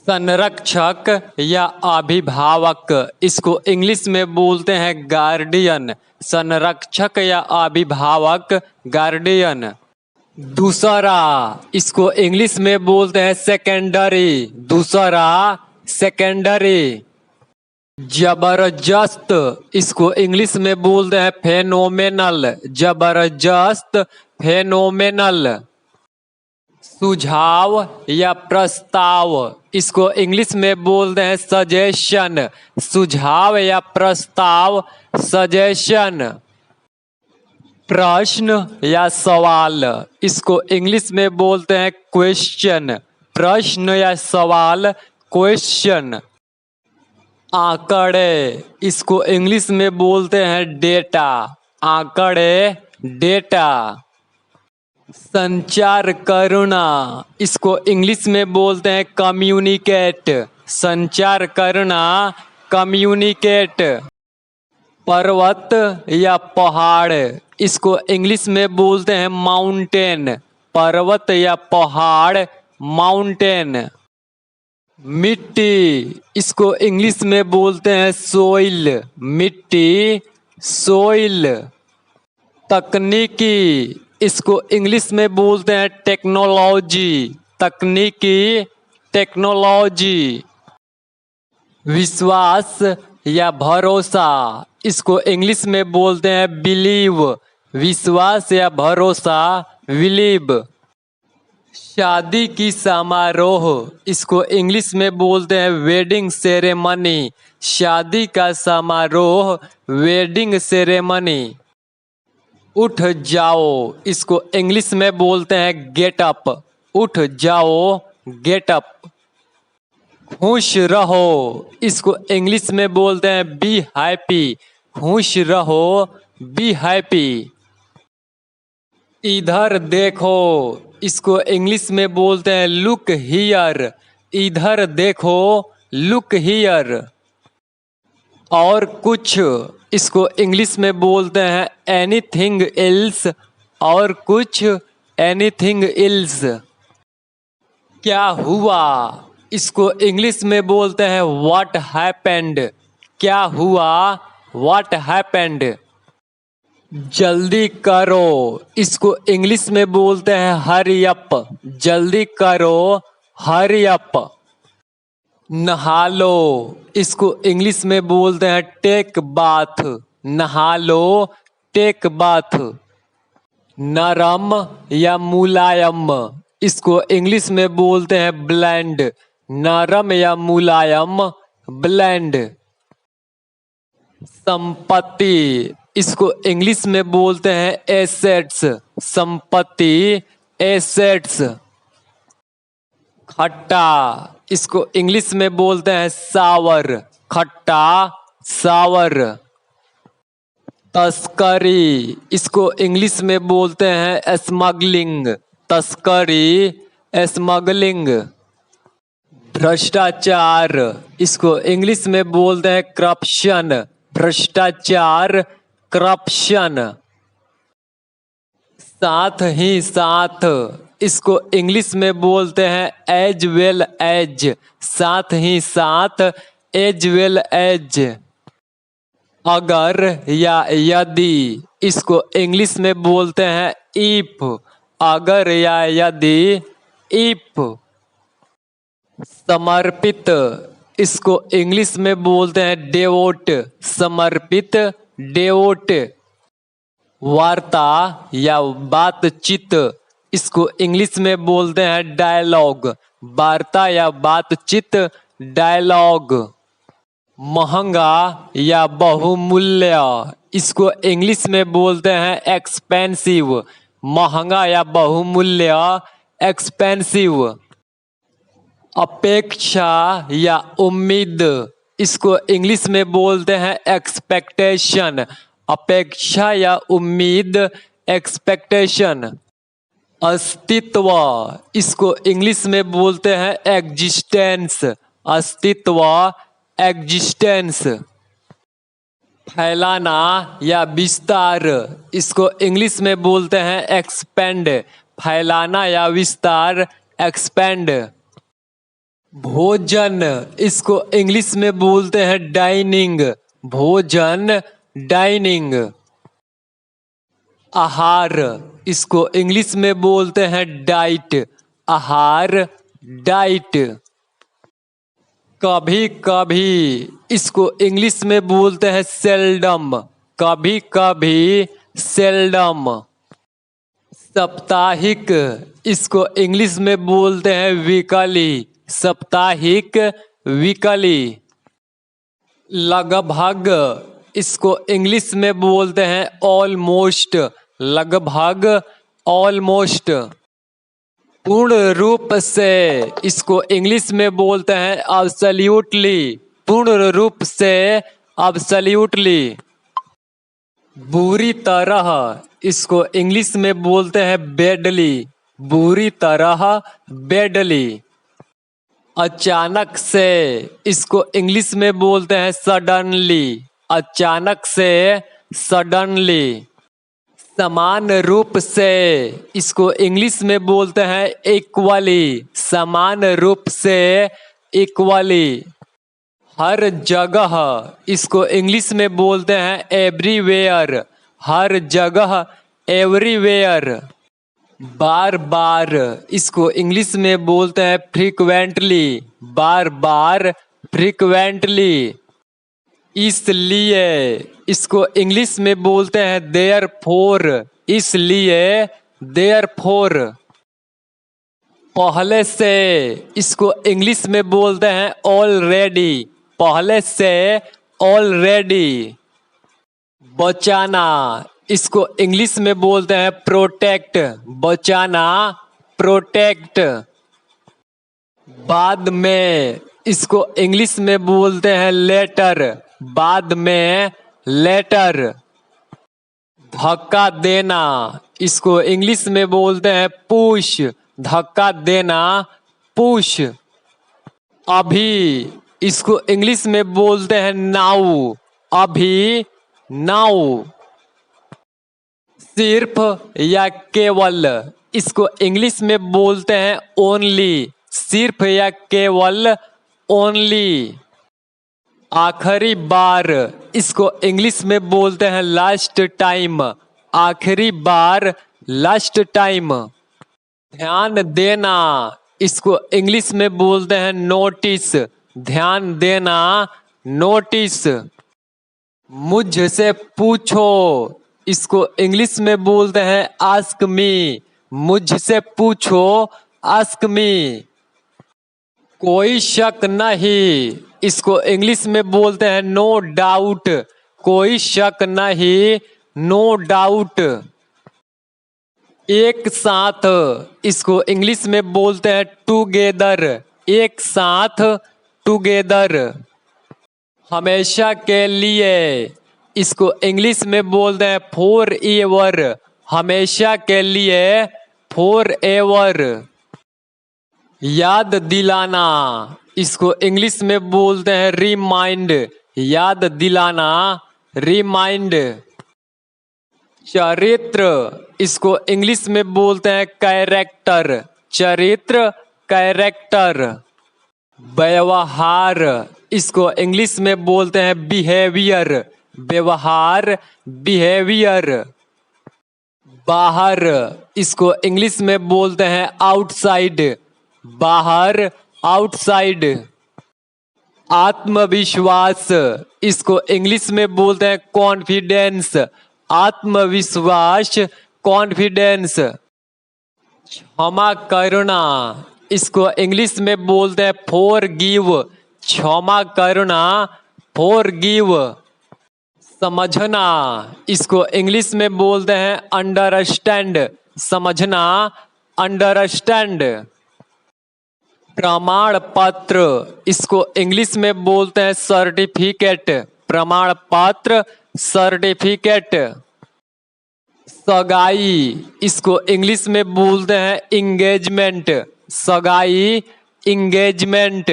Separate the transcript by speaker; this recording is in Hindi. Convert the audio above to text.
Speaker 1: संरक्षक या अभिभावक, इसको इंग्लिश में बोलते हैं गार्डियन। संरक्षक या अभिभावक, गार्डियन। दूसरा, इसको इंग्लिश में बोलते हैं सेकेंडरी। दूसरा, सेकेंडरी। जबरदस्त, इसको इंग्लिश में बोलते हैं फेनोमेनल। जबरदस्त, फेनोमेनल। सुझाव या प्रस्ताव, इसको इंग्लिश में बोलते हैं सजेशन। सुझाव या प्रस्ताव, सजेशन। प्रश्न या सवाल, इसको इंग्लिश में बोलते हैं क्वेश्चन। प्रश्न या सवाल, क्वेश्चन। आंकड़े, इसको इंग्लिश में बोलते हैं डेटा। आंकड़े, डेटा। संचार करना, इसको इंग्लिश में बोलते हैं कम्युनिकेट। संचार करना, कम्युनिकेट। पर्वत या पहाड़, इसको इंग्लिश में बोलते हैं माउंटेन। पर्वत या पहाड़, माउंटेन। मिट्टी, इसको इंग्लिश में बोलते हैं सोइल। मिट्टी, सोइल। तकनीकी, इसको इंग्लिश में बोलते हैं टेक्नोलॉजी। तकनीकी, टेक्नोलॉजी। विश्वास या भरोसा, इसको इंग्लिश में बोलते हैं बिलीव। विश्वास या भरोसा, बिलीव। शादी की समारोह, इसको इंग्लिश में बोलते हैं वेडिंग सेरेमनी। शादी का समारोह, वेडिंग सेरेमनी। उठ जाओ, इसको इंग्लिश में बोलते हैं गेट अप। उठ जाओ, गेट अप। खुश रहो, इसको इंग्लिश में बोलते हैं बी हैप्पी। खुश रहो, बी हैप्पी। इधर देखो, इसको इंग्लिश में बोलते हैं लुक हियर। इधर देखो, लुक हियर। और कुछ, इसको इंग्लिश में बोलते हैं एनीथिंग एल्स। और कुछ, एनीथिंग एल्स। क्या हुआ, इसको इंग्लिश में बोलते हैं व्हाट हैपेंड। क्या हुआ, व्हाट हैपेंड। जल्दी करो, इसको इंग्लिश में बोलते हैं हरी अप। जल्दी करो, हरी अप। नहा लो, इसको इंग्लिश में बोलते हैं टेक बाथ। नहा लो, टेक बाथ। नरम या मुलायम, इसको इंग्लिश में बोलते हैं ब्लेंड। नरम या मुलायम, ब्लेंड। संपत्ति, इसको इंग्लिश में बोलते हैं एसेट्स। संपत्ति, एसेट्स। खट्टा, इसको इंग्लिश में बोलते हैं सावर। खट्टा, सावर। तस्करी, इसको इंग्लिश में बोलते हैं स्मगलिंग। तस्करी, स्मगलिंग। भ्रष्टाचार, इसको इंग्लिश में बोलते हैं करप्शन। भ्रष्टाचार, करप्शन। साथ ही साथ, इसको इंग्लिश में बोलते हैं एज वेल एज। साथ ही साथ, एज वेल एज। अगर या यदि, इसको इंग्लिश में बोलते हैं इफ। अगर या यदि, इफ। समर्पित, इसको इंग्लिश में बोलते हैं डेवोट। समर्पित, डेवोट। वार्ता या बातचीत, इसको इंग्लिश में बोलते हैं डायलॉग। वार्ता या बातचीत, डायलॉग। महंगा या बहुमूल्य, इसको इंग्लिश में बोलते हैं एक्सपेंसिव। महंगा या बहुमूल्य, एक्सपेंसिव। अपेक्षा या उम्मीद, इसको इंग्लिश में बोलते हैं एक्सपेक्टेशन। अपेक्षा या उम्मीद, एक्सपेक्टेशन। अस्तित्व, इसको इंग्लिश में बोलते हैं एग्जिस्टेंस। अस्तित्व, एग्जिस्टेंस। फैलाना या विस्तार, इसको इंग्लिश में बोलते हैं एक्सपेंड। फैलाना या विस्तार, एक्सपेंड। भोजन, इसको इंग्लिश में बोलते हैं डाइनिंग। भोजन, डाइनिंग। आहार, इसको इंग्लिश में बोलते हैं डाइट। आहार, डाइट। कभी कभी, इसको इंग्लिश में बोलते हैं सेल्डम। कभी कभी, सेल्डम। साप्ताहिक, इसको इंग्लिश में बोलते हैं वीकली। साप्ताहिक, वीकली। लगभग, इसको इंग्लिश में बोलते हैं ऑलमोस्ट। लगभग, ऑलमोस्ट। पूर्ण रूप से, इसको इंग्लिश में बोलते हैं एब्सोल्युटली। पूर्ण रूप से, एब्सोल्युटली। बुरी तरह, इसको इंग्लिश में बोलते हैं बैडली। बुरी तरह, बैडली। अचानक से, इसको इंग्लिश में बोलते हैं सडनली। अचानक से, सडनली। समान रूप से, इसको इंग्लिश में बोलते हैं इक्वली। समान रूप से, इक्वली। हर जगह, इसको इंग्लिश में बोलते हैं एवरीवेयर। हर जगह, एवरीवेयर। बार बार, इसको इंग्लिश में बोलते हैं फ्रीक्वेंटली। बार बार, फ्रीक्वेंटली। इसलिए, इसको इंग्लिश में बोलते हैं देयरफॉर। इसलिए, देयरफॉर। पहले से, इसको इंग्लिश में बोलते हैं ऑलरेडी। पहले से, ऑलरेडी। बचाना, इसको इंग्लिश में बोलते हैं प्रोटेक्ट। बचाना, प्रोटेक्ट। बाद में, इसको इंग्लिश में बोलते हैं लेटर। बाद में, लेटर। धक्का देना, इसको इंग्लिश में बोलते हैं पुश। धक्का देना, पुश। अभी, इसको इंग्लिश में बोलते हैं नाउ। अभी, नाउ। सिर्फ या केवल, इसको इंग्लिश में बोलते हैं ओनली। सिर्फ या केवल, ओनली। आखिरी बार, इसको इंग्लिश में बोलते हैं लास्ट टाइम। आखिरी बार, लास्ट टाइम। ध्यान देना, इसको इंग्लिश में बोलते हैं नोटिस। ध्यान देना, नोटिस। मुझसे पूछो, इसको इंग्लिश में बोलते हैं आस्क मी। मुझसे पूछो, आस्क मी। कोई शक नहीं, इसको इंग्लिश में बोलते हैं नो डाउट। कोई शक नहीं, नो डाउट। एक साथ, इसको इंग्लिश में बोलते हैं टुगेदर। एक साथ, टुगेदर। हमेशा के लिए, इसको इंग्लिश में बोलते हैं फॉर एवर। हमेशा के लिए, फॉर एवर। याद दिलाना, इसको इंग्लिश में बोलते हैं रिमाइंड। याद दिलाना, रिमाइंड। चरित्र, इसको इंग्लिश में बोलते हैं कैरेक्टर। चरित्र, कैरेक्टर। व्यवहार, इसको इंग्लिश में बोलते हैं बिहेवियर। व्यवहार, बिहेवियर। बाहर, इसको इंग्लिश में बोलते हैं आउटसाइड। बाहर, आउटसाइड। आत्मविश्वास, इसको इंग्लिश में बोलते हैं कॉन्फिडेंस। आत्मविश्वास, कॉन्फिडेंस। क्षमा करना, इसको इंग्लिश में बोलते हैं फॉरगिव। क्षमा करना, फॉरगिव। समझना, इसको इंग्लिश में बोलते हैं अंडरस्टैंड। समझना, अंडरस्टैंड। प्रमाण पत्र, इसको इंग्लिश में बोलते हैं सर्टिफिकेट। प्रमाण पत्र, सर्टिफिकेट। सगाई, इसको इंग्लिश में बोलते हैं इंगेजमेंट। सगाई, इंगेजमेंट।